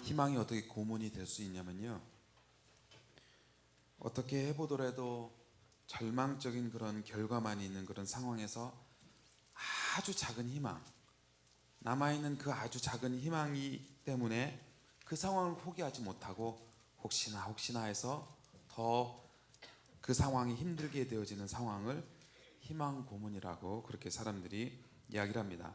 희망이 어떻게 고문이 될 수 있냐면요, 어떻게 해보더라도 절망적인 그런 결과만 있는 그런 상황에서 아주 작은 희망, 남아있는 그 아주 작은 희망이 때문에 그 상황을 포기하지 못하고 혹시나 해서 더 그 상황이 힘들게 되어지는 상황을 희망 고문이라고 그렇게 사람들이 이야기를 합니다.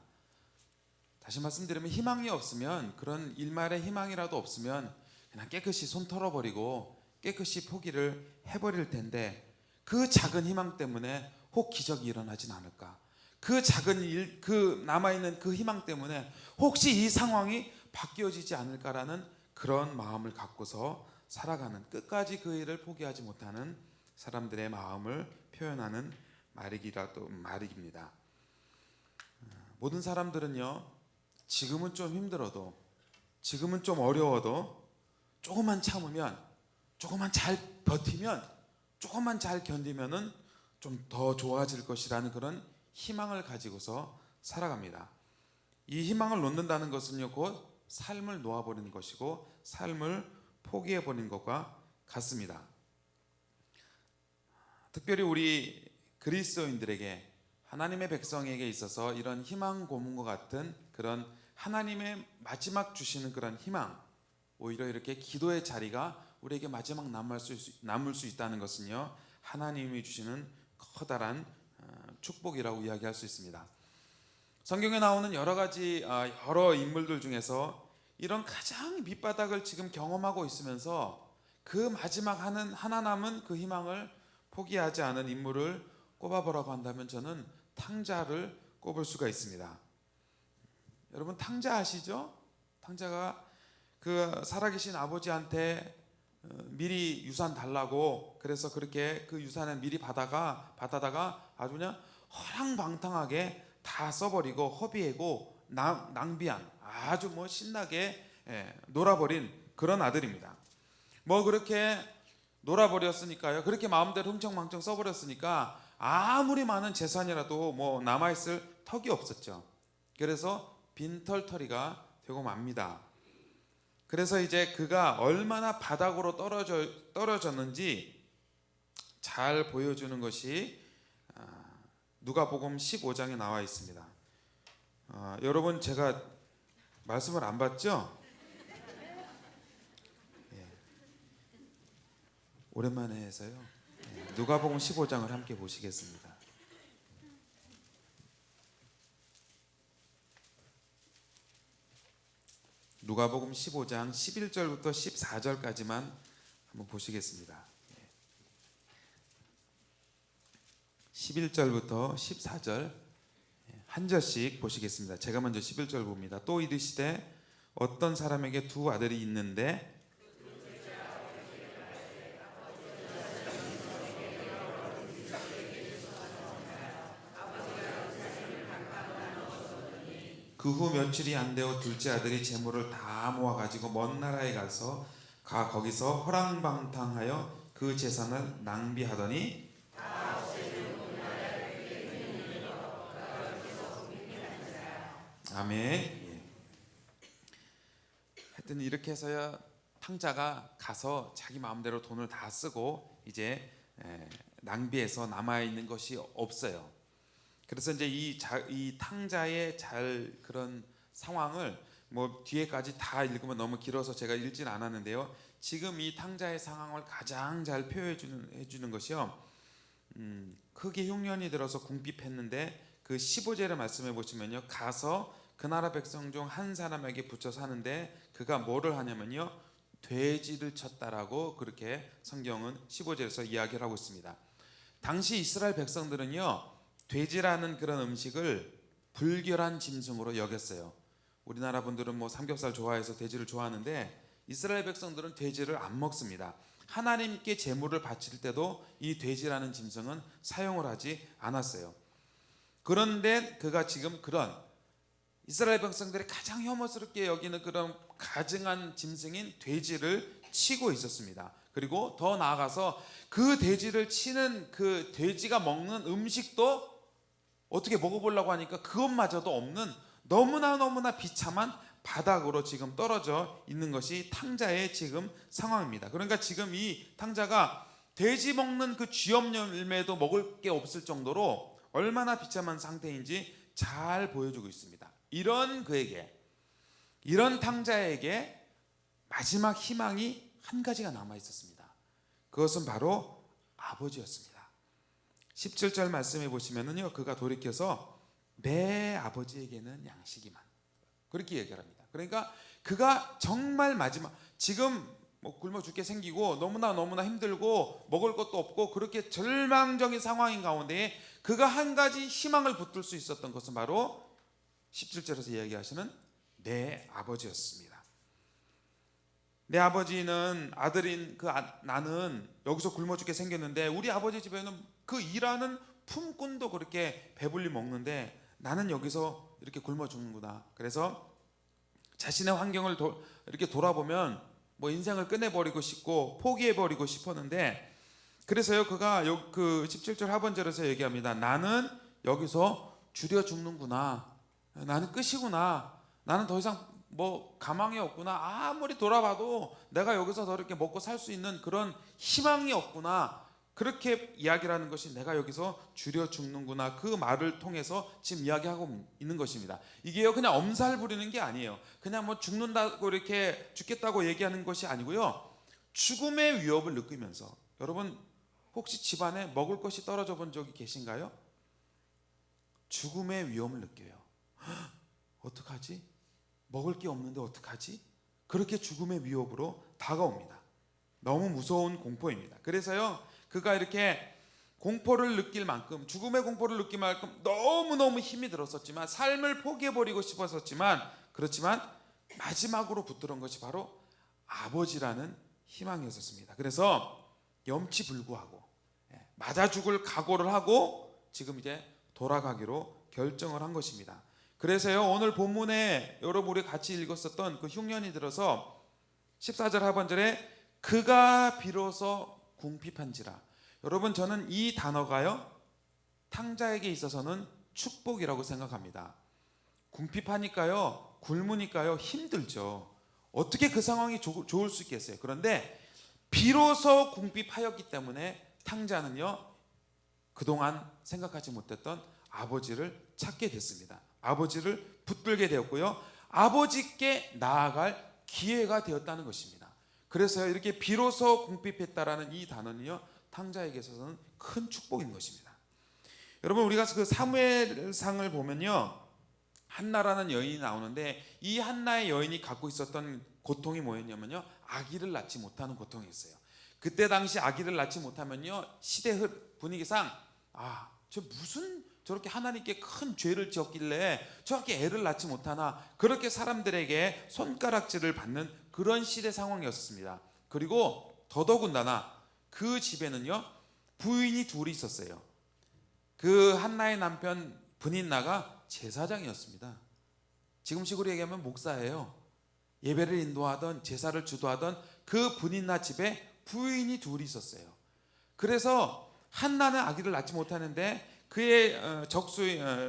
다시 말씀드리면, 희망이 없으면, 그런 일말의 희망이라도 없으면 그냥 깨끗이 손 털어버리고 깨끗이 포기를 해버릴 텐데, 그 작은 희망 때문에 혹 기적이 일어나진 않을까, 그 작은 일, 그 남아있는 그 희망 때문에 혹시 이 상황이 바뀌어지지 않을까라는 그런 마음을 갖고서 살아가는, 끝까지 그 일을 포기하지 못하는 사람들의 마음을 표현하는 말입니다. 모든 사람들은요, 지금은 좀 힘들어도, 지금은 좀 어려워도 조금만 참으면, 조금만 잘 버티면, 조금만 잘 견디면은 좀 더 좋아질 것이라는 그런 희망을 가지고서 살아갑니다. 이 희망을 놓는다는 것은요, 곧 삶을 놓아버리는 것이고 삶을 포기해버리는 것과 같습니다. 특별히 우리 그리스도인들에게, 하나님의 백성에게 있어서 이런 희망 고문과 같은 그런 하나님의 마지막 주시는 그런 희망, 오히려 이렇게 기도의 자리가 우리에게 마지막 남을 수 있다는 것은요, 하나님이 주시는 커다란 축복이라고 이야기할 수 있습니다. 성경에 나오는 여러 인물들 중에서 이런 가장 밑바닥을 지금 경험하고 있으면서 그 마지막 하나 남은 그 희망을 포기하지 않은 인물을 꼽아보라고 한다면 저는 탕자를 꼽을 수가 있습니다. 여러분, 탕자 아시죠? 탕자가 그 살아계신 아버지한테 미리 유산 달라고, 그래서 그렇게 그 유산을 미리 받다가 아주 그냥 허랑방탕하게 다 써버리고 허비하고 낭비한, 아주 신나게 놀아버린 그런 아들입니다. 그렇게 놀아버렸으니까요, 그렇게 마음대로 흥청망청 써버렸으니까 아무리 많은 재산이라도 남아있을 턱이 없었죠. 그래서 빈털터리가 되고 맙니다. 그래서 이제 그가 얼마나 바닥으로 떨어졌는지 잘 보여주는 것이 누가복음 15장에 나와 있습니다. 여러분, 제가 말씀을 안 봤죠? 오랜만에 해서요. 누가복음 15장을 함께 보시겠습니다. 누가복음 15장 11절부터 14절까지만 한번 보시겠습니다. 11절부터 14절 한 절씩 보시겠습니다. 제가 먼저 11절 봅니다. 또 이르시되 어떤 사람에게 두 아들이 있는데 그 후 며칠이 안 되어 둘째 아들이 재물을 다 모아가지고 먼 나라에 가서 거기서 허랑방탕하여 그 재산을 낭비하더니, 아멘. 하여튼 이렇게 해서야 탕자가 가서 자기 마음대로 돈을 다 쓰고 이제 낭비해서 남아있는 것이 없어요. 그래서 이제 이 탕자의 그런 상황을 뒤에까지 다 읽으면 너무 길어서 제가 읽진 않았는데요, 지금 이 탕자의 상황을 가장 잘 표현해 주는 것이요, 크게 흉년이 들어서 궁핍했는데 그 15절의 말씀해 보시면요, 가서 그 나라 백성 중 한 사람에게 붙여 사는데 그가 뭐를 하냐면요, 돼지를 쳤다라고 그렇게 성경은 15절에서 이야기를 하고 있습니다. 당시 이스라엘 백성들은요, 돼지라는 그런 음식을 불결한 짐승으로 여겼어요. 우리나라 분들은 삼겹살 좋아해서 돼지를 좋아하는데 이스라엘 백성들은 돼지를 안 먹습니다. 하나님께 제물을 바칠 때도 이 돼지라는 짐승은 사용을 하지 않았어요. 그런데 그가 지금 그런 이스라엘 백성들이 가장 혐오스럽게 여기는 그런 가증한 짐승인 돼지를 치고 있었습니다. 그리고 더 나아가서 그 돼지를 치는 그 돼지가 먹는 음식도 어떻게 먹어보려고 하니까 그것마저도 없는 너무나 비참한 바닥으로 지금 떨어져 있는 것이 탕자의 지금 상황입니다. 그러니까 지금 이 탕자가 돼지 먹는 그 쥐염 열매도 먹을 게 없을 정도로 얼마나 비참한 상태인지 잘 보여주고 있습니다. 이런 그에게, 이런 탕자에게 마지막 희망이 한 가지가 남아 있었습니다. 그것은 바로 아버지였습니다. 17절 말씀해 보시면은요, 그가 돌이켜서 내 아버지에게는 양식이만, 그렇게 얘기합니다. 그러니까 그가 정말 마지막, 지금 뭐 굶어 죽게 생기고 너무나 힘들고 먹을 것도 없고 그렇게 절망적인 상황인 가운데 그가 한 가지 희망을 붙들 수 있었던 것은 바로 17절에서 이야기하시는 내 아버지였습니다. 내 아버지는 아들인 나는 여기서 굶어 죽게 생겼는데 우리 아버지 집에는 그 일하는 품꾼도 그렇게 배불리 먹는데 나는 여기서 이렇게 굶어 죽는구나. 그래서 자신의 환경을 이렇게 돌아보면 뭐 인생을 끝내버리고 싶고 포기해버리고 싶었는데, 그래서요 그가 그 17절 하반절에서 얘기합니다. 나는 여기서 줄여 죽는구나. 나는 끝이구나. 나는 더 이상 뭐 가망이 없구나. 아무리 돌아봐도 내가 여기서 더 이렇게 먹고 살 수 있는 그런 희망이 없구나. 그렇게 이야기를 하는 것이 내가 여기서 줄여 죽는구나. 그 말을 통해서 지금 이야기하고 있는 것입니다. 이게요 그냥 엄살 부리는 게 아니에요. 그냥 뭐 죽는다고 이렇게 죽겠다고 얘기하는 것이 아니고요, 죽음의 위협을 느끼면서, 여러분 혹시 집안에 먹을 것이 떨어져 본 적이 계신가요? 죽음의 위험을 느껴요. 어떡하지? 먹을 게 없는데 어떡하지? 그렇게 죽음의 위협으로 다가옵니다. 너무 무서운 공포입니다. 그래서요 그가 이렇게 공포를 느낄 만큼, 죽음의 공포를 느낄 만큼 너무너무 힘이 들었었지만, 삶을 포기해버리고 싶었었지만, 그렇지만 마지막으로 붙들은 것이 바로 아버지라는 희망이었습니다. 그래서 염치불구하고 맞아 죽을 각오를 하고 지금 이제 돌아가기로 결정을 한 것입니다. 그래서요 오늘 본문에 여러분 우리 같이 읽었었던 그 흉년이 들어서 14절 하반절에 그가 비로소 궁핍한지라. 여러분 저는 이 단어가요 탕자에게 있어서는 축복이라고 생각합니다. 궁핍하니까요, 굶으니까요 힘들죠. 어떻게 그 상황이 좋을 수 있겠어요. 그런데 비로소 궁핍하였기 때문에 탕자는요 그동안 생각하지 못했던 아버지를 찾게 됐습니다. 아버지를 붙들게 되었고요, 아버지께 나아갈 기회가 되었다는 것입니다. 그래서 이렇게 비로소 궁핍했다라는 이 단어는요 탕자에게 있어서는 큰 축복인 것입니다. 여러분 우리가 그 사무엘상을 보면요 한나라는 여인이 나오는데, 이 한나의 여인이 갖고 있었던 고통이 뭐였냐면요, 아기를 낳지 못하는 고통이었어요. 그때 당시 아기를 낳지 못하면요 시대 분위기상 저 무슨 저렇게 하나님께 큰 죄를 지었길래 저렇게 애를 낳지 못하나, 그렇게 사람들에게 손가락질을 받는 그런 시대 상황이었습니다. 그리고 더더군다나 그 집에는요 부인이 둘이 있었어요. 그 한나의 남편 브닌나가 제사장이었습니다. 지금식으로 얘기하면 목사예요. 예배를 인도하던, 제사를 주도하던 그 브닌나 집에 부인이 둘이 있었어요. 그래서 한나는 아기를 낳지 못하는데 그의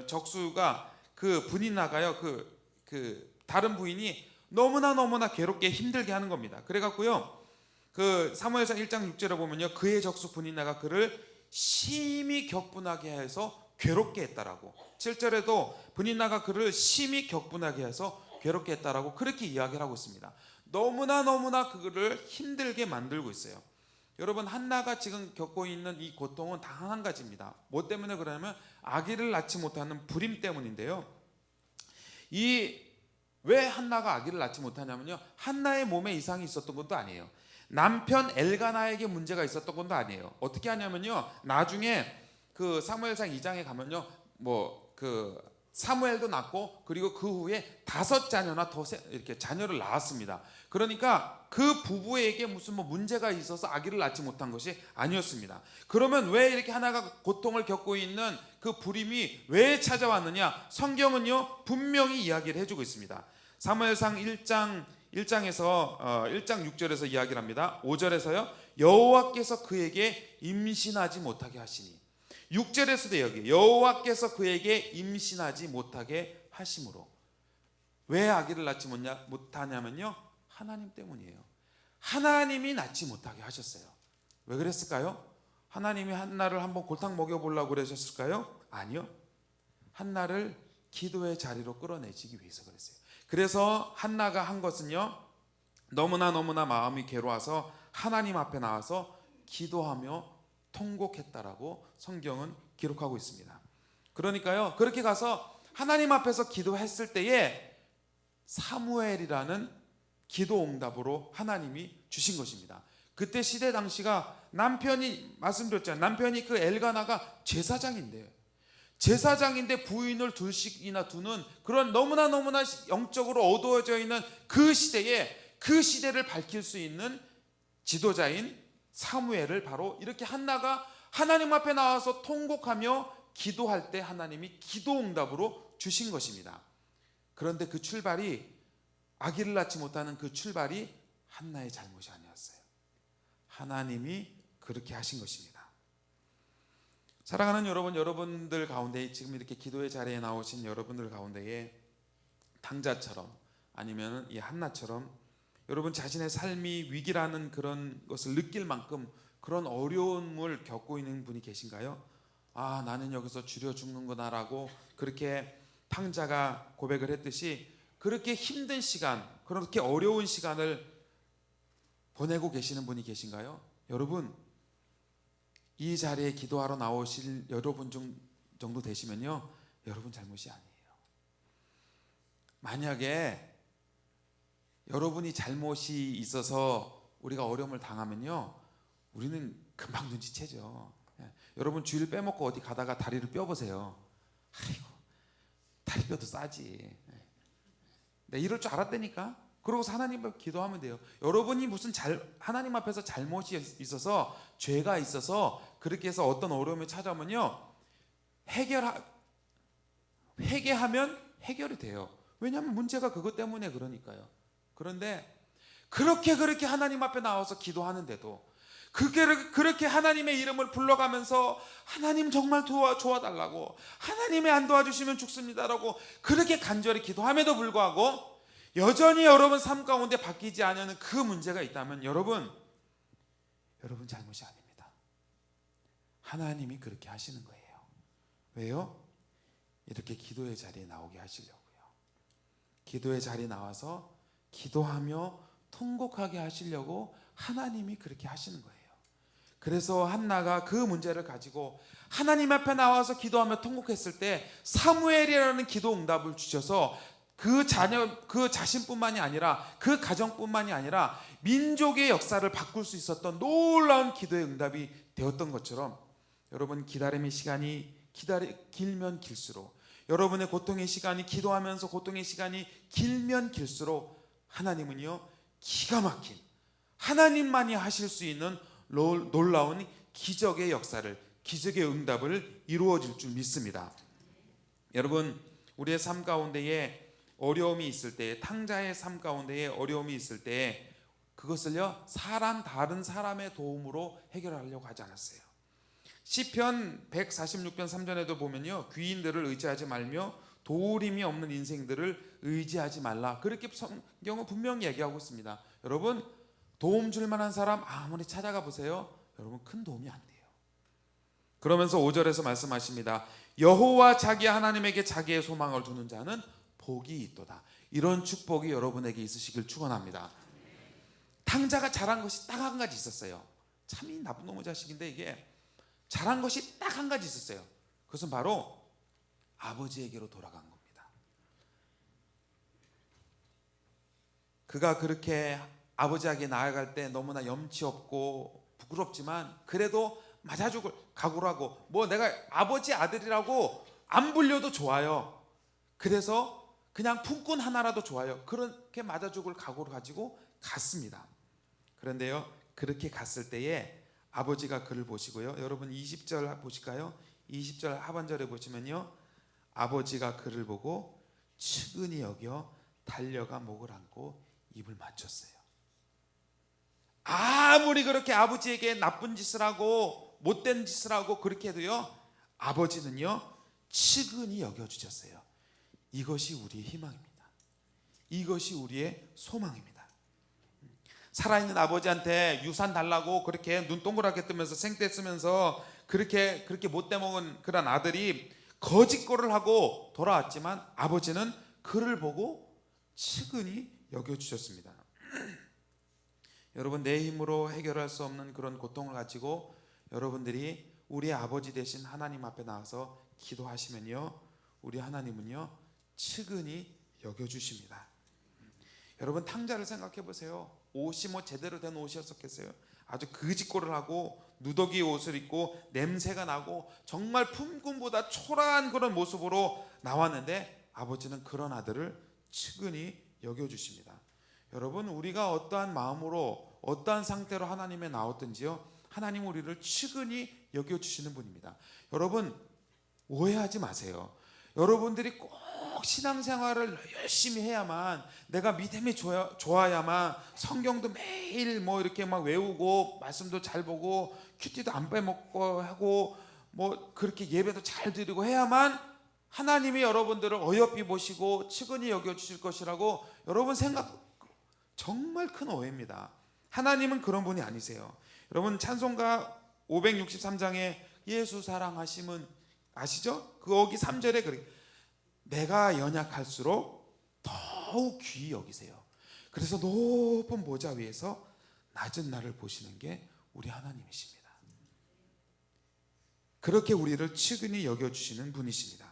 적수가 그 브닌나가요 그 다른 부인이 너무나 괴롭게 힘들게 하는 겁니다. 그래갖고요 그 사무엘상 1장 6절에 보면요 그의 적수 브닌나가 그를 심히 격분하게 해서 괴롭게 했다라고, 7절에도 브닌나가 그를 심히 격분하게 해서 괴롭게 했다라고 그렇게 이야기를 하고 있습니다. 너무나 그를 힘들게 만들고 있어요. 여러분 한나가 지금 겪고 있는 이 고통은 단 한 가지입니다. 뭐 때문에 그러냐면 아기를 낳지 못하는 불임 때문인데요, 왜 한나가 아기를 낳지 못하냐면요, 한나의 몸에 이상이 있었던 것도 아니에요. 남편 엘가나에게 문제가 있었던 것도 아니에요. 어떻게 하냐면요, 나중에 그 사무엘상 2장에 가면요 그 사무엘도 낳고 그리고 그 후에 5자녀나 더 이렇게 자녀를 낳았습니다. 그러니까 그 부부에게 무슨 문제가 있어서 아기를 낳지 못한 것이 아니었습니다. 그러면 왜 이렇게 하나가 고통을 겪고 있는 그 불임이 왜 찾아왔느냐? 성경은요 분명히 이야기를 해주고 있습니다. 사무엘상 1장에서 1장 6절에서 이야기를 합니다. 5절에서요 여호와께서 그에게 임신하지 못하게 하시니, 6절에서도 여기 여호와께서 그에게 임신하지 못하게 하심으로, 왜 아기를 낳지 못하냐면요, 하나님 때문이에요. 하나님이 낳지 못하게 하셨어요. 왜 그랬을까요? 하나님이 한나를 한번 골탕 먹여보려고 그러셨을까요? 아니요. 한나를 기도의 자리로 끌어내시기 위해서 그랬어요. 그래서 한나가 한 것은요, 너무나 마음이 괴로워서 하나님 앞에 나와서 기도하며 통곡했다라고 성경은 기록하고 있습니다. 그러니까요, 그렇게 가서 하나님 앞에서 기도했을 때에 사무엘이라는 기도 응답으로 하나님이 주신 것입니다. 그때 시대 당시가 남편이, 말씀드렸잖아요, 남편이 그 엘가나가 제사장인데 부인을 둘씩이나 두는 그런 너무나 영적으로 어두워져 있는 그 시대에 그 시대를 밝힐 수 있는 지도자인 사무엘을 바로 이렇게 한나가 하나님 앞에 나와서 통곡하며 기도할 때 하나님이 기도 응답으로 주신 것입니다. 그런데 그 출발이, 아기를 낳지 못하는 그 출발이 한나의 잘못이 아니었어요. 하나님이 그렇게 하신 것입니다. 사랑하는 여러분, 여러분들 가운데 지금 이렇게 기도의 자리에 나오신 여러분들 가운데에 당자처럼 아니면 이 한나처럼 여러분 자신의 삶이 위기라는 그런 것을 느낄 만큼 그런 어려움을 겪고 있는 분이 계신가요? 아, 나는 여기서 주려 죽는구나라고 그렇게 탕자가 고백을 했듯이 그렇게 힘든 시간, 그렇게 어려운 시간을 보내고 계시는 분이 계신가요? 여러분, 이 자리에 기도하러 나오실 여러분 정도 되시면요, 여러분 잘못이 아니에요. 만약에 여러분이 잘못이 있어서 우리가 어려움을 당하면요, 우리는 금방 눈치채죠. 여러분 주일 빼먹고 어디 가다가 다리를 뼈보세요. 아이고, 다리뼈도 싸지. 내가 이럴 줄 알았다니까. 그러고서 하나님 앞에 기도하면 돼요. 여러분이 무슨 하나님 앞에서 잘못이 있어서, 죄가 있어서 그렇게 해서 어떤 어려움이 찾아오면요, 회개하면 해결이 돼요. 왜냐하면 문제가 그것 때문에 그러니까요. 그런데 그렇게 하나님 앞에 나와서 기도하는데도, 그렇게 하나님의 이름을 불러가면서 하나님 정말 도와달라고, 하나님이 안 도와주시면 죽습니다라고 그렇게 간절히 기도함에도 불구하고 여전히 여러분 삶 가운데 바뀌지 않는 그 문제가 있다면 여러분 잘못이 아닙니다. 하나님이 그렇게 하시는 거예요. 왜요? 이렇게 기도의 자리에 나오게 하시려고요. 기도의 자리에 나와서 기도하며 통곡하게 하시려고 하나님이 그렇게 하시는 거예요. 그래서 한나가 그 문제를 가지고 하나님 앞에 나와서 기도하며 통곡했을 때 사무엘이라는 기도 응답을 주셔서 그 자신뿐만이 아니라 그 가정뿐만이 아니라 민족의 역사를 바꿀 수 있었던 놀라운 기도의 응답이 되었던 것처럼, 여러분 기다림의 시간이 길면 길수록, 여러분의 고통의 시간이, 기도하면서 고통의 시간이 길면 길수록 하나님은요, 기가 막힌, 하나님만이 하실 수 있는 놀라운 기적의 역사를, 기적의 응답을 이루어질 줄 믿습니다. 여러분, 우리의 삶 가운데에 어려움이 있을 때, 탕자의 삶 가운데에 어려움이 있을 때 그것을요, 다른 사람의 도움으로 해결하려고 하지 않았어요. 시편 146편 3절에도 보면요, 귀인들을 의지하지 말며 도우림이 없는 인생들을 의지하지 말라, 그렇게 성경은 분명히 얘기하고 있습니다. 여러분, 도움 줄 만한 사람 아무리 찾아가 보세요, 여러분 큰 도움이 안 돼요. 그러면서 5절에서 말씀하십니다. 여호와 자기 하나님에게 자기의 소망을 두는 자는 복이 있도다. 이런 축복이 여러분에게 있으시길 축원합니다. 탕자가 잘한 것이 딱 한 가지 있었어요. 참 이 나쁜 놈의 자식인데, 이게 잘한 것이 딱 한 가지 있었어요. 그것은 바로 아버지에게로 돌아간 겁니다. 그가 그렇게 아버지에게 나아갈 때 너무나 염치 없고 부끄럽지만 그래도 맞아 죽을 각오를 하고, 뭐 내가 아버지 아들이라고 안 불려도 좋아요. 그래서 그냥 품꾼 하나라도 좋아요. 그렇게 맞아 죽을 각오를 가지고 갔습니다. 그런데요, 그렇게 갔을 때에 아버지가 그를 보시고요, 여러분 20절 보실까요? 20절 하반절에 보시면요, 아버지가 그를 보고 측은히 여겨 달려가 목을 안고 입을 맞췄어요. 아무리 그렇게 아버지에게 나쁜 짓을 하고 못된 짓을 하고 그렇게 해도요, 아버지는요 측은히 여겨주셨어요. 이것이 우리의 희망입니다. 이것이 우리의 소망입니다. 살아있는 아버지한테 유산 달라고 그렇게 눈 동그랗게 뜨면서 생떼 쓰면서 그렇게 못돼 먹은 그런 아들이 거짓골을 하고 돌아왔지만 아버지는 그를 보고 측은히 여겨주셨습니다. 여러분, 내 힘으로 해결할 수 없는 그런 고통을 가지고 여러분들이 우리 아버지 되신 하나님 앞에 나와서 기도하시면요, 우리 하나님은요 측은히 여겨주십니다. 여러분, 탕자를 생각해 보세요. 옷이 뭐 제대로 된 옷이었겠어요? 아주 거짓골을 하고 누더기 옷을 입고 냄새가 나고 정말 품꾼보다 초라한 그런 모습으로 나왔는데 아버지는 그런 아들을 측은히 여겨주십니다. 여러분, 우리가 어떠한 마음으로 어떠한 상태로 하나님에 나왔든지요, 하나님은 우리를 측은히 여겨주시는 분입니다. 여러분, 오해하지 마세요. 여러분들이 꼭 신앙생활을 열심히 해야만, 내가 믿음이 좋아야만 성경도 매일 뭐 이렇게 막 외우고 말씀도 잘 보고 큐티도 안 빼먹고 하고 뭐 그렇게 예배도 잘 드리고 해야만 하나님이 여러분들을 어여삐 보시고 측은히 여겨주실 것이라고 여러분 생각, 정말 큰 오해입니다. 하나님은 그런 분이 아니세요. 여러분, 찬송가 563장에 예수 사랑하심은 아시죠? 거기 3절에 그래, 내가 연약할수록 더욱 귀히 여기세요. 그래서 높은 보좌 위에서 낮은 나를 보시는 게 우리 하나님이십니다. 그렇게 우리를 측은히 여겨주시는 분이십니다.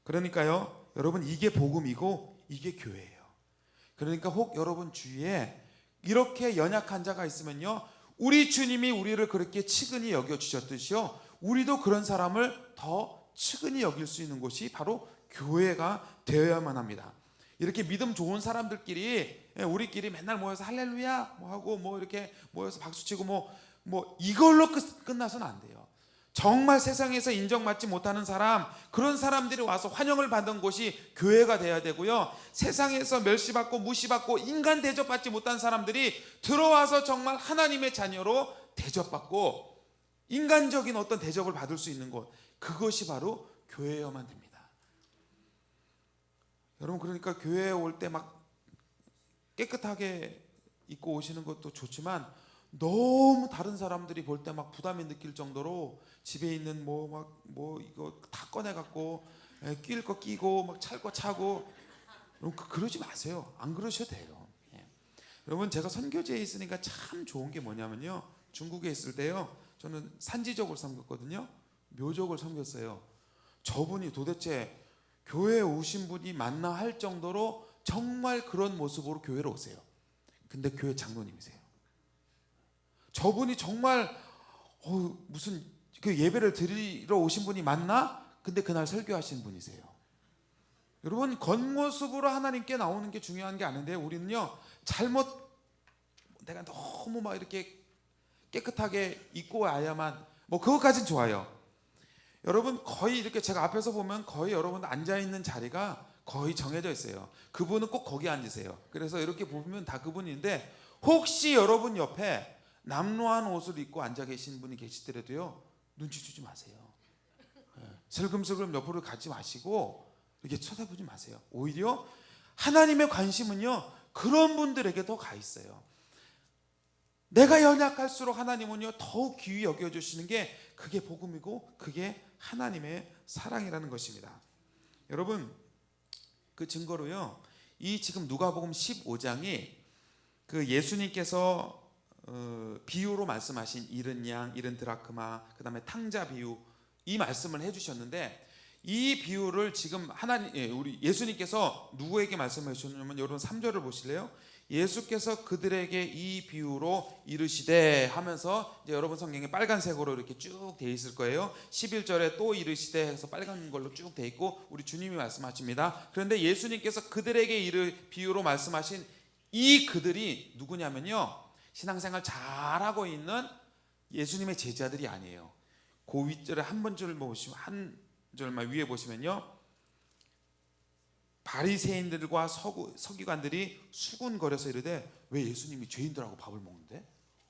그러니까요, 여러분, 이게 복음이고 이게 교회예요. 그러니까 혹 여러분 주위에 이렇게 연약한 자가 있으면요, 우리 주님이 우리를 그렇게 측은히 여겨주셨듯이요, 우리도 그런 사람을 더 측은히 여길 수 있는 곳이 바로 교회가 되어야만 합니다. 이렇게 믿음 좋은 사람들끼리, 우리끼리 맨날 모여서 할렐루야 뭐 하고 뭐 이렇게 모여서 박수치고 뭐 이걸로 끝나서는 안 돼요. 정말 세상에서 인정받지 못하는 사람, 그런 사람들이 와서 환영을 받는 곳이 교회가 돼야 되고요, 세상에서 멸시받고 무시받고 인간 대접받지 못한 사람들이 들어와서 정말 하나님의 자녀로 대접받고 인간적인 어떤 대접을 받을 수 있는 곳, 그것이 바로 교회여만 됩니다. 여러분, 그러니까 교회에 올 때 막 깨끗하게 입고 오시는 것도 좋지만 너무 다른 사람들이 볼 때 막 부담이 느낄 정도로 집에 있는 뭐 이거 다 꺼내 갖고 낄 거 끼고 막 찰 거 차고, 여러분 그러지 마세요. 안 그러셔도 돼요. 여러분, 제가 선교지에 있으니까 참 좋은 게 뭐냐면요, 중국에 있을 때요, 저는 산지족을 섬겼거든요. 묘족을 섬겼어요. 저분이 도대체 교회에 오신 분이 맞나 할 정도로 정말 그런 모습으로 교회로 오세요. 근데 교회 장로님이세요. 저분이 정말 무슨 그 예배를 드리러 오신 분이 맞나? 근데 그날 설교하신 분이세요. 여러분, 겉모습으로 하나님께 나오는 게 중요한 게 아닌데, 우리는요, 내가 너무 막 이렇게 깨끗하게 입고 와야만, 뭐 그것까진 좋아요. 여러분, 거의 이렇게 제가 앞에서 보면 거의 여러분 앉아있는 자리가 거의 정해져 있어요. 그분은 꼭 거기 앉으세요. 그래서 이렇게 보면 다 그분인데, 혹시 여러분 옆에 남루한 옷을 입고 앉아 계신 분이 계시더라도요, 눈치 주지 마세요. 슬금슬금 옆으로 가지 마시고 이렇게 쳐다보지 마세요. 오히려 하나님의 관심은요, 그런 분들에게 더 가 있어요. 내가 연약할수록 하나님은요 더욱 귀히 여겨주시는 게 그게 복음이고 그게 하나님의 사랑이라는 것입니다. 여러분, 그 증거로요, 이 지금 누가복음 15장이 그 예수님께서 비유로 말씀하신 잃은 양, 잃은 드라크마, 그 다음에 탕자 비유, 이 말씀을 해주셨는데, 이 비유를 지금 우리 예수님께서 누구에게 말씀해 주셨냐면, 여러분 3절을 보실래요? 예수께서 그들에게 이 비유로 이르시되 하면서, 이제 여러분 성경에 빨간색으로 이렇게 쭉 돼 있을 거예요. 11절에 또 이르시되 해서 빨간 걸로 쭉 돼 있고, 우리 주님이 말씀하십니다. 그런데 예수님께서 그들에게 비유로 말씀하신 이 그들이 누구냐면요, 신앙생활 잘하고 있는 예수님의 제자들이 아니에요. 그 윗절에 한 절만 위에 보시면요, 바리새인들과 서기관들이 수군거려서 이르되, 왜 예수님이 죄인들하고 밥을 먹는데?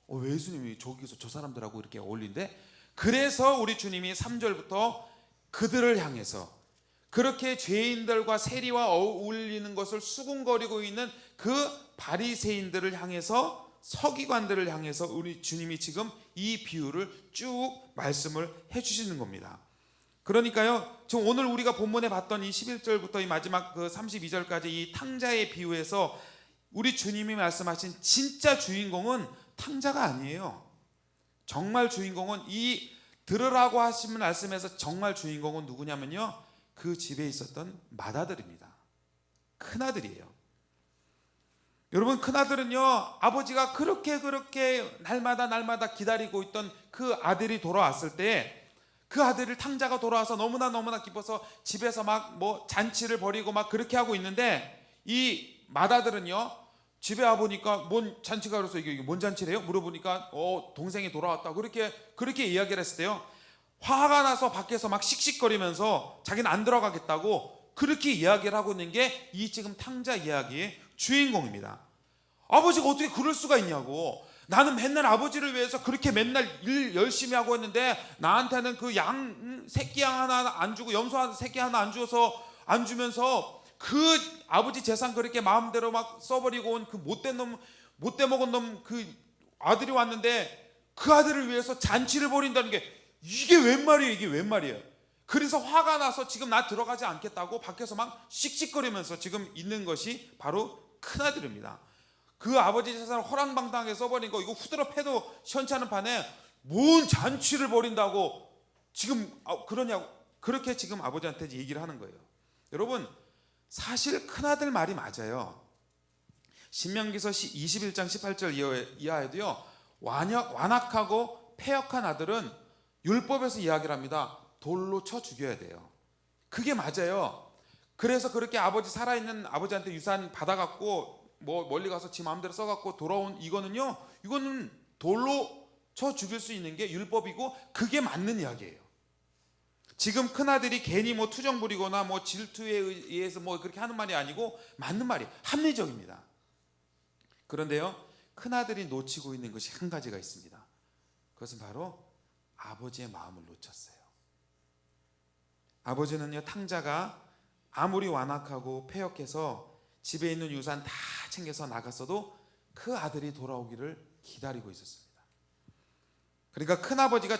왜 예수님이 저기서 저 사람들하고 이렇게 어울린대? 그래서 우리 주님이 3절부터 그들을 향해서, 그렇게 죄인들과 세리와 어울리는 것을 수군거리고 있는 그 바리새인들을 향해서, 서기관들을 향해서 우리 주님이 지금 이 비유를 쭉 말씀을 해주시는 겁니다. 그러니까요, 지금 오늘 우리가 본문에 봤던 이 11절부터 이 마지막 그 32절까지 이 탕자의 비유에서 우리 주님이 말씀하신 진짜 주인공은 탕자가 아니에요. 정말 주인공은, 이 들으라고 하신 말씀에서 정말 주인공은 누구냐면요, 그 집에 있었던 맏아들입니다. 큰아들이에요. 여러분, 큰아들은요, 아버지가 그렇게 날마다 기다리고 있던 그 아들이 돌아왔을 때, 그 아들을 탕자가 돌아와서 너무나 기뻐서 집에서 막 뭐 잔치를 벌이고 막 그렇게 하고 있는데, 이 맏아들은요, 집에 와보니까 뭔 잔치가, 그래서 이게 뭔 잔치래요? 물어보니까 동생이 돌아왔다, 그렇게 이야기를 했을 때요, 화가 나서 밖에서 막 씩씩거리면서 자기는 안 들어가겠다고 그렇게 이야기를 하고 있는 게 이 지금 탕자 이야기의 주인공입니다. 아버지가 어떻게 그럴 수가 있냐고. 나는 맨날 아버지를 위해서 그렇게 맨날 일 열심히 하고 있는데 나한테는 그 새끼 양 하나 안 주고 염소 새끼 하나 안 주면서 그 아버지 재산 그렇게 마음대로 막 써버리고 온 그 못된 먹은 놈 그 아들이 왔는데 그 아들을 위해서 잔치를 벌인다는 게 이게 웬 말이에요. 그래서 화가 나서 지금 나 들어가지 않겠다고 밖에서 막 씩씩거리면서 지금 있는 것이 바로 큰아들입니다. 그 아버지 재산을 허랑방탕하게 써버린 거, 이거 후드러 패도 시원찮은 판에 뭔 잔치를 벌인다고 지금 그러냐고, 그렇게 지금 아버지한테 얘기를 하는 거예요. 여러분, 사실 큰아들 말이 맞아요. 신명기서 21장 18절 이하에도요, 완악하고 패역한 아들은 율법에서 이야기를 합니다. 돌로 쳐 죽여야 돼요. 그게 맞아요. 그래서 그렇게 아버지 살아있는 아버지한테 유산 받아갖고 뭐 멀리 가서 지 마음대로 써갖고 돌아온 이거는 돌로 쳐 죽일 수 있는 게 율법이고 그게 맞는 이야기예요. 지금 큰아들이 괜히 뭐 투정 부리거나 뭐 질투에 의해서 뭐 그렇게 하는 말이 아니고 맞는 말이에요. 합리적입니다. 그런데요, 큰아들이 놓치고 있는 것이 한 가지가 있습니다. 그것은 바로 아버지의 마음을 놓쳤어요. 아버지는요, 탕자가 아무리 완악하고 패역해서 집에 있는 유산 다 챙겨서 나갔어도 그 아들이 돌아오기를 기다리고 있었습니다. 그러니까 큰아버지가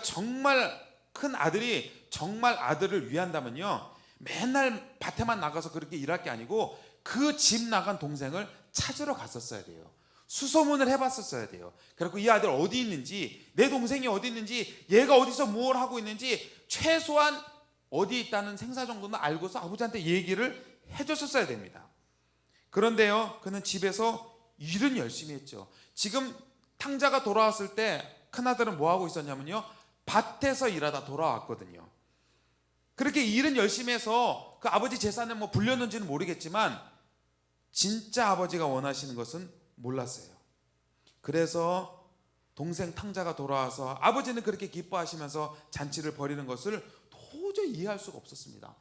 큰 아들이 정말 아들을 위한다면요, 맨날 밭에만 나가서 그렇게 일할 게 아니고 그 집 나간 동생을 찾으러 갔었어야 돼요. 수소문을 해봤었어야 돼요. 그리고 이 아들 어디 있는지, 내 동생이 어디 있는지, 얘가 어디서 뭘 하고 있는지 최소한 어디 있다는 생사 정도는 알고서 아버지한테 얘기를 해줬었어야 됩니다. 그런데요, 그는 집에서 일은 열심히 했죠. 지금 탕자가 돌아왔을 때 큰아들은 뭐 하고 있었냐면요, 밭에서 일하다 돌아왔거든요. 그렇게 일은 열심히 해서 그 아버지 재산을 뭐 불렸는지는 모르겠지만 진짜 아버지가 원하시는 것은 몰랐어요. 그래서 동생 탕자가 돌아와서 아버지는 그렇게 기뻐하시면서 잔치를 벌이는 것을 도저히 이해할 수가 없었습니다.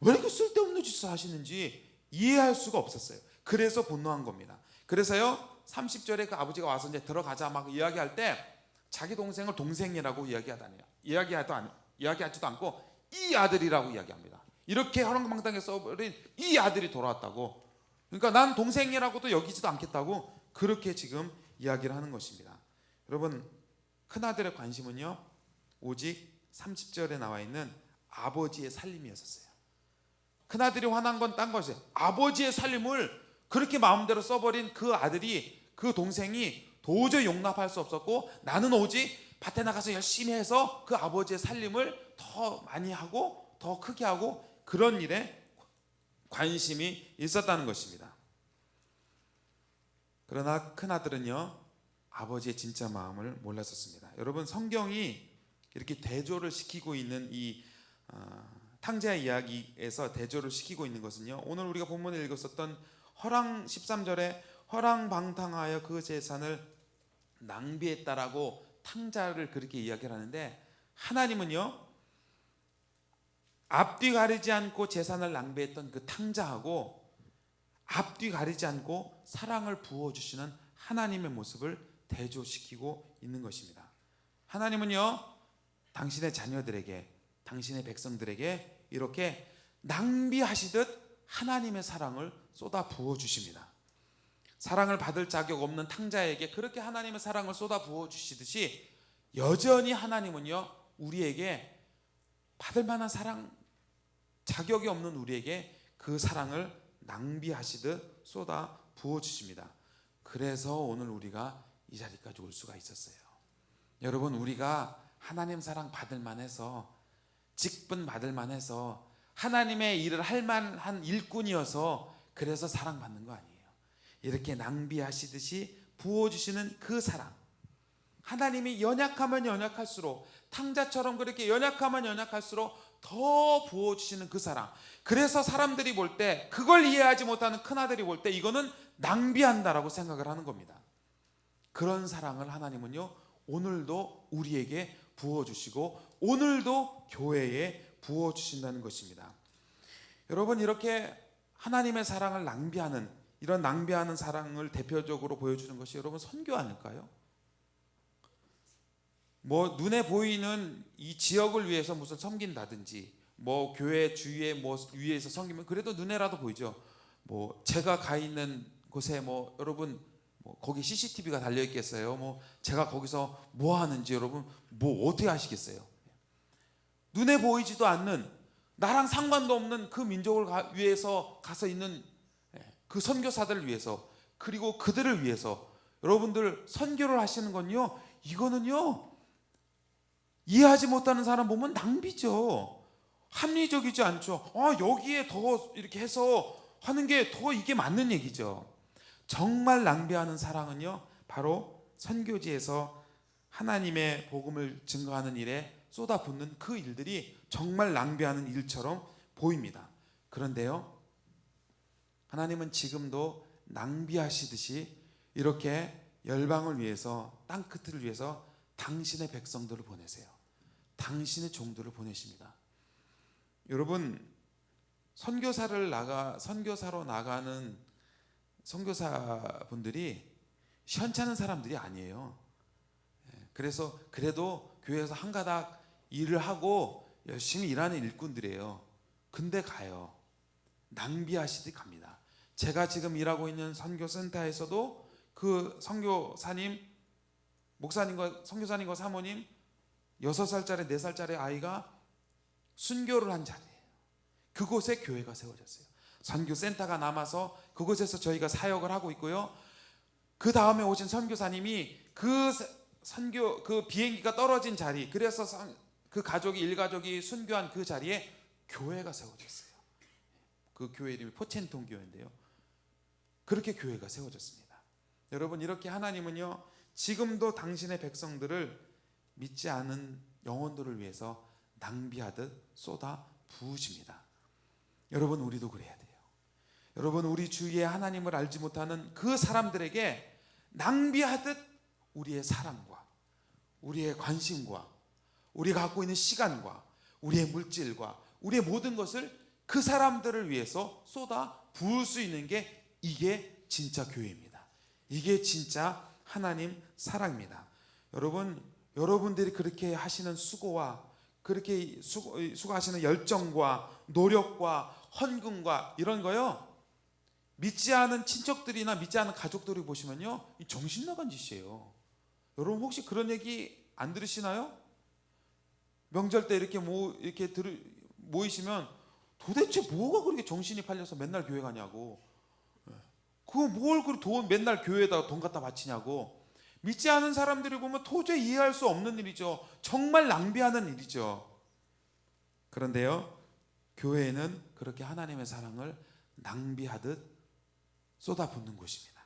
왜 이렇게 쓸데없는 짓을 하시는지 이해할 수가 없었어요. 그래서 분노한 겁니다. 그래서요, 30절에 그 아버지가 와서 이제 들어가자 막 이야기할 때 자기 동생을 동생이라고 이야기하지도 않고 이 아들이라고 이야기합니다. 이렇게 허랑방탕하게 써버린 이 아들이 돌아왔다고, 그러니까 난 동생이라고도 여기지도 않겠다고 그렇게 지금 이야기를 하는 것입니다. 여러분, 큰아들의 관심은요, 오직 30절에 나와 있는 아버지의 살림이었어요. 큰아들이 화난 건 딴 것이에요. 아버지의 살림을 그렇게 마음대로 써버린 그 아들이, 그 동생이 도저히 용납할 수 없었고, 나는 오직 밭에 나가서 열심히 해서 그 아버지의 살림을 더 많이 하고 더 크게 하고 그런 일에 관심이 있었다는 것입니다. 그러나 큰아들은요, 아버지의 진짜 마음을 몰랐었습니다. 여러분, 성경이 이렇게 대조를 시키고 있는 이 탕자의 이야기에서 대조를 시키고 있는 것은요, 오늘 우리가 본문에 읽었었던 13절에 허랑방탕하여 그 재산을 낭비했다라고 탕자를 그렇게 이야기를 하는데, 하나님은요, 앞뒤 가리지 않고 재산을 낭비했던 그 탕자하고 앞뒤 가리지 않고 사랑을 부어주시는 하나님의 모습을 대조시키고 있는 것입니다. 하나님은요, 당신의 자녀들에게, 당신의 백성들에게 이렇게 낭비하시듯 하나님의 사랑을 쏟아 부어 주십니다. 사랑을 받을 자격 없는 탕자에게 그렇게 하나님의 사랑을 쏟아 부어 주시듯이 여전히 하나님은요, 우리에게 받을 만한 사랑, 자격이 없는 우리에게 그 사랑을 낭비하시듯 쏟아 부어 주십니다. 그래서 오늘 우리가 이 자리까지 올 수가 있었어요. 여러분, 우리가 하나님 사랑 받을 만해서, 직분 받을 만해서, 하나님의 일을 할 만한 일꾼이어서 그래서 사랑받는 거 아니에요. 이렇게 낭비하시듯이 부어주시는 그 사랑, 하나님이 연약하면 연약할수록, 탕자처럼 그렇게 연약하면 연약할수록 더 부어주시는 그 사랑, 그래서 사람들이 볼 때, 그걸 이해하지 못하는 큰아들이 볼 때 이거는 낭비한다라고 생각을 하는 겁니다. 그런 사랑을 하나님은요, 오늘도 우리에게 부어주시고 오늘도 교회에 부어주신다는 것입니다. 여러분, 이렇게 하나님의 사랑을 낭비하는, 이런 낭비하는 사랑을 대표적으로 보여주는 것이 여러분 선교 아닐까요? 뭐 눈에 보이는 이 지역을 위해서 무슨 섬긴다든지, 뭐 교회 주위에 뭐 위에서 섬기면 그래도 눈에라도 보이죠. 뭐 제가 가 있는 곳에 뭐 여러분 뭐 거기 CCTV가 달려 있겠어요? 뭐 제가 거기서 뭐 하는지 여러분 뭐 어떻게 아시겠어요? 눈에 보이지도 않는, 나랑 상관도 없는 그 민족을 위해서 가서 있는 그 선교사들을 위해서, 그리고 그들을 위해서 여러분들 선교를 하시는 건요, 이거는요 이해하지 못하는 사람 보면 낭비죠. 합리적이지 않죠. 여기에 더 이렇게 해서 하는 게 더 이게 맞는 얘기죠. 정말 낭비하는 사랑은요, 바로 선교지에서 하나님의 복음을 증거하는 일에 쏟아붓는 그 일들이 정말 낭비하는 일처럼 보입니다. 그런데요, 하나님은 지금도 낭비하시듯이 이렇게 열방을 위해서, 땅끝을 위해서 당신의 백성들을 보내세요. 당신의 종들을 보내십니다. 여러분, 선교사로 나가는 선교사분들이 시원찮은 사람들이 아니에요. 그래서 그래도 교회에서 한 가닥 일을 하고 열심히 일하는 일꾼들이에요. 근데 가요. 낭비하시듯 갑니다. 제가 지금 일하고 있는 선교센터에서도 그 선교사님, 목사님과 선교사님과 사모님 6살짜리 4살짜리 아이가 순교를 한 자리예요. 그곳에 교회가 세워졌어요. 선교센터가 남아서 그곳에서 저희가 사역을 하고 있고요. 그 다음에 오신 선교사님이 그 비행기가 떨어진 자리, 그래서 그 가족이, 일가족이 순교한 그 자리에 교회가 세워졌어요. 그 교회 이름이 포첸통 교회인데요. 그렇게 교회가 세워졌습니다. 여러분, 이렇게 하나님은요, 지금도 당신의 백성들을 믿지 않은 영혼들을 위해서 낭비하듯 쏟아 부으십니다. 여러분, 우리도 그래야 돼요. 여러분, 우리 주위에 하나님을 알지 못하는 그 사람들에게 낭비하듯 우리의 사랑과 우리의 관심과 우리가 갖고 있는 시간과 우리의 물질과 우리의 모든 것을 그 사람들을 위해서 쏟아 부을 수 있는 게, 이게 진짜 교회입니다. 이게 진짜 하나님 사랑입니다. 여러분들이 그렇게 하시는 수고와, 그렇게 수고하시는 열정과 노력과 헌금과 이런 거요, 믿지 않은 친척들이나 믿지 않은 가족들이 보시면요, 정신 나간 짓이에요. 여러분, 혹시 그런 얘기 안 들으시나요? 명절 때 이렇게 모이시면 도대체 뭐가 그렇게 정신이 팔려서 맨날 교회 가냐고, 그거 뭘 그렇게 맨날 교회에다 돈 갖다 바치냐고. 믿지 않은 사람들이 보면 도저히 이해할 수 없는 일이죠. 정말 낭비하는 일이죠. 그런데요, 교회는 그렇게 하나님의 사랑을 낭비하듯 쏟아붓는 곳입니다.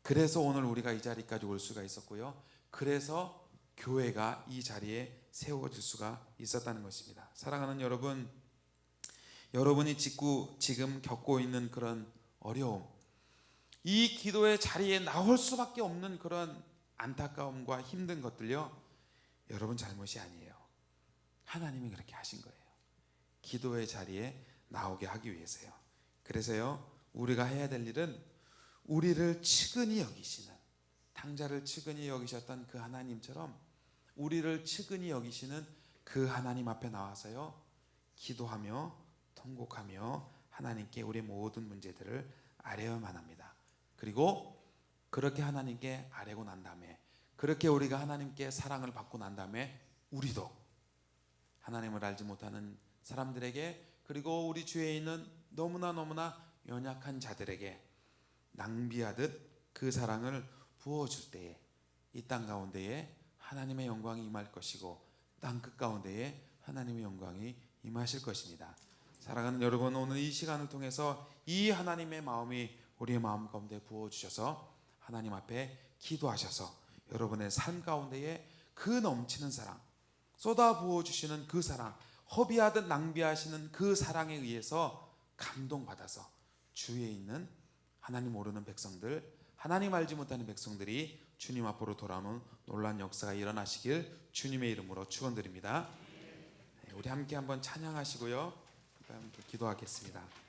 그래서 오늘 우리가 이 자리까지 올 수가 있었고요. 그래서 교회가 이 자리에 세워질 수가 있었다는 것입니다. 사랑하는 여러분, 여러분이 지금 겪고 있는 그런 어려움, 이 기도의 자리에 나올 수밖에 없는 그런 안타까움과 힘든 것들요, 여러분 잘못이 아니에요. 하나님이 그렇게 하신 거예요. 기도의 자리에 나오게 하기 위해서요. 그래서요, 우리가 해야 될 일은 우리를 측은히 여기시는, 탕자를 측은히 여기셨던 그 하나님처럼 우리를 측은히 여기시는 그 하나님 앞에 나와서요, 기도하며 통곡하며 하나님께 우리의 모든 문제들을 아뢰어야만 합니다. 그리고 그렇게 하나님께 아뢰고 난 다음에, 그렇게 우리가 하나님께 사랑을 받고 난 다음에 우리도 하나님을 알지 못하는 사람들에게, 그리고 우리 주위에 있는 너무나 연약한 자들에게 낭비하듯 그 사랑을 부어줄 때에 이 땅 가운데에 하나님의 영광이 임할 것이고 땅 끝 가운데에 하나님의 영광이 임하실 것입니다. 사랑하는 여러분, 오늘 이 시간을 통해서 이 하나님의 마음이 우리의 마음 가운데 부어주셔서 하나님 앞에 기도하셔서 여러분의 삶 가운데에 그 넘치는 사랑, 쏟아 부어주시는 그 사랑, 허비하듯 낭비하시는 그 사랑에 의해서 감동받아서 주위에 있는 하나님 모르는 백성들, 하나님 알지 못하는 백성들이 주님 앞으로 돌아오는 놀라운 역사가 일어나시길 주님의 이름으로 축원드립니다. 우리 함께 한번 찬양하시고요, 함께 기도하겠습니다.